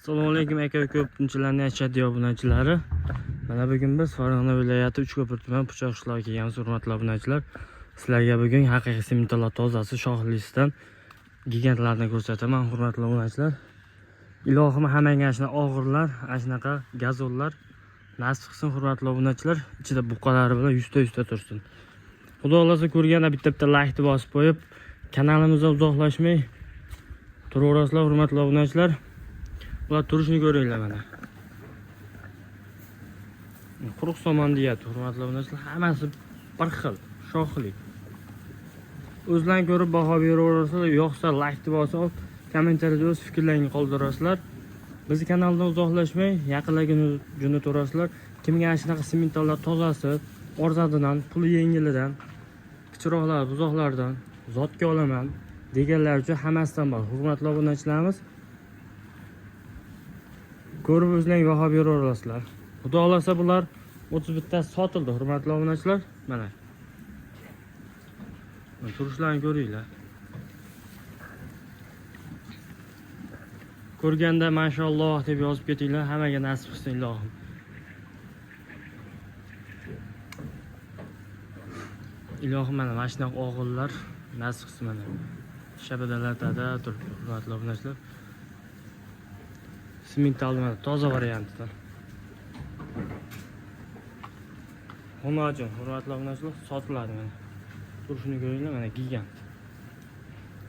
Assalomu alaykum aka ko'pinchalarning ashaddiy obunachilari. Mana bugun biz Farg'ona viloyati Uchko'pir tuman Puchoq qishlog'iga kelganmiz, hurmatli obunachilar. Sizlarga bugun haqiqiy simentlar tozasi shoxlisidan gigantlarni ko'rsataman, hurmatli obunachilar. Ilohim hammaga ashuna og'irlar, ashunaqa gazollar nasib qilsin, hurmatli obunachilar. Ichida buqalari bilan 100 ta tursin. Xudo xolasa ko'rganda bitta like bosib qo'yib, kanalimizdan uzoqlashmay turaverasizlar, hurmatli obunachilar. Bular turishini ko'ringlar mana. Quruq somon deyapti, hurmatli obunachilar. Hammasi bir xil, shoxli. O'zlaring ko'rib baho beraverasizlar, yo'qsa like bosib, kommentariyada o'z fikrlaringizni qoldirasizlar. Bizni kanaldan uzoqlashmay, yaqinlarga jo'natarasizlar. Kimga shunaqa simentlar tozasi, orzadidan, puli yengilidan, kichikroqlar, buzoqlardan zotga olaman deganlar uchun hammasidan bor. Hurmatli obunachilarimiz, ko'rib o'zlaring baho beraverasizlar. Xudo xolasa bular 31 ta sotildi, hurmatli obunachilar. Mana. Turishlarini ko'ringlar. Ko'rganda mashalloh deb yozib ketinglar, hammaga nasib qilsin ilohim. Ilohim mana shunaqa o'g'illar nasib qilsin mana. Shabadalarda turibdi, hurmatli obunachilar. Simental mana toza variantidan. Homajin, hurmatli obunachilar, sotiladi mana. Turishini ko'ringlar, mana gigant.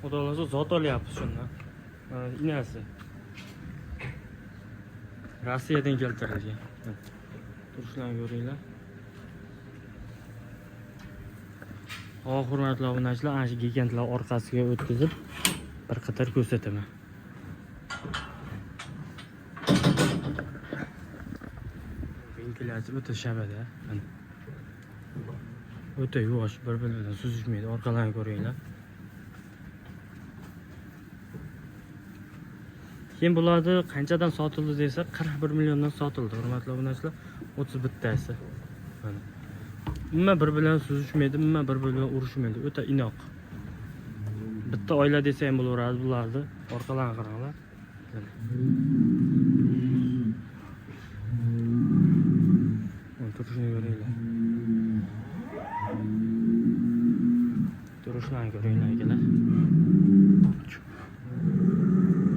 Xudo xolasa zot olyapmiz shundan. Mana inasi. Rossiyadan keltirilgan. Turishlarini ko'ringlar. Hurmatli obunachilar, ana shu gigantlar orqasiga o'tkazib bir qator ko'rsataman. Ventilyatsiya o'ta shabada. O'ta yuvosh, bir-biridan suzishmaydi. Orqalarini ko'ringlar. Keyin bularni qanchadan sotildi desa, 41 milliondan sotildi, hurmatli obunachilar. 31 tasi. Mana. Umuman bir-bilan suzishmaydi, umuman bir-bilan urushmaydi. O'ta inoq. Bitta oila desa ham bo'laveradi bularni. Orqalarini qaranglar. Turishini ko'ringlar. Turishlarni ko'ringlar akalar.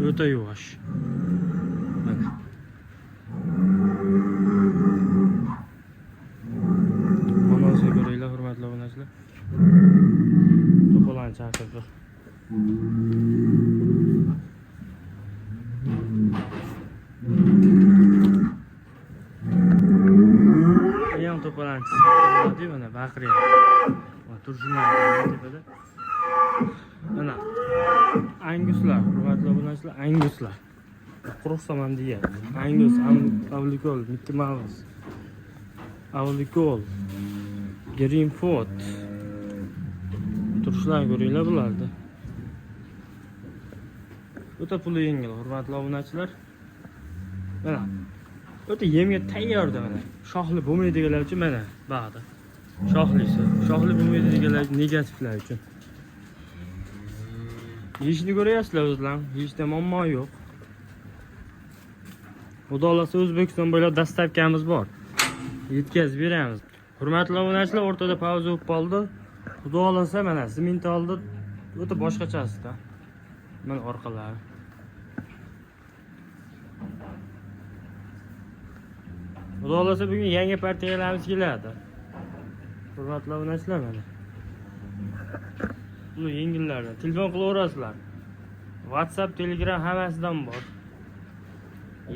O'ta yuvosh. Mana. Monozini ko'ringlar, hurmatli obunachilar. To'polonni chaqirdi. Ayam to'polonchisi. Mana baqiryapti. Turishini tepada. Mana Anguslar, hurmatli obunachilar, Anguslar. Quruq somon deyapti. Angus, Avlikol, Mickey Mouse. Avlikol, Greenford. Turishlarni ko'ringlar bularni. O'ta puli yengil, hurmatli obunachilar. Mana o'ta yemga tayyorda mana. Shoxli bo'lmaydiganlar uchun mana ba'da. Shoxlisi. Shoxli bo'lmaydiganlar negativlar uchun. Yeyishni ko'ryapsizlar o'zlaring, yeyishda muammo yo'q. Xudo xolasa O'zbekiston bo'ylab dastavkamiz bor. Yetkazib beramiz. Hurmatli obunachilar, o'rtada pauza bo'lib qoldi. Xudo xolasa mana simentalni o'ta boshqachasida. Mana orqalari. Xudo xolasa bugun yangi partiyalarimiz keladi. Hurmatli obunachilar mana. Bu yengillardan telefon qilaverasizlar. WhatsApp, Telegram hammasidan bor.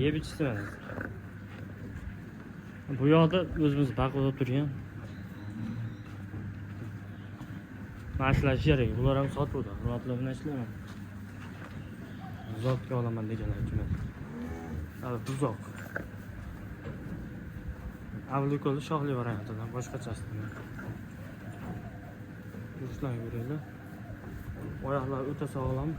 Yeb ichsin. Bu yoqda o'zimiz baquvda turgan. Mashlash kerak. Bular ham sotuvda. Hurmatli obunachilar. Zotga olaman deganlar uchun. Hali buzoq. Avlikol shoxli variantidan boshqachasidan. Turishlarni ko'ringlar. Oyoqlar o'ta sog'lom.